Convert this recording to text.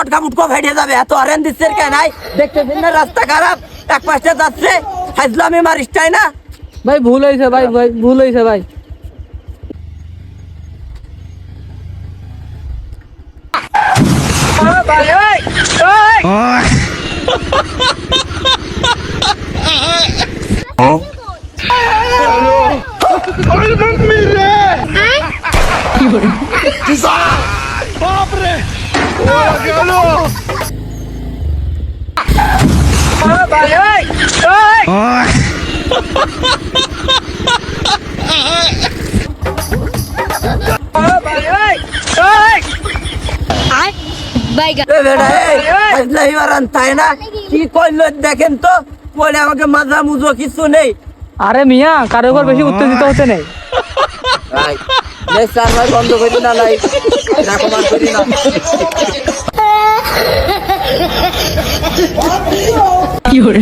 পটকা মুটকা ফেটে যাবে। এত হরেন দিচ্ছে কেন? দেখতেছেন না রাস্তা খারাপ, এক পাশে যাচ্ছে। হাজলামি মারিস তাই না? ভাই ভুল হয়েছে ভাই, ভাই ভুল হয়েছে ভাই। এ বেটা, হাজলামি মারান তাই না? কি করলো দেখেন তো, বলে আমাকে মাজা মুজো কিছু নেই। আরে মিয়া, কারো উপর বেশি উত্তেজিত হতে নেই। ভাই নেক্সট সার্ভার বন্ধ করি না, লাই রাখমান করি না। কি করে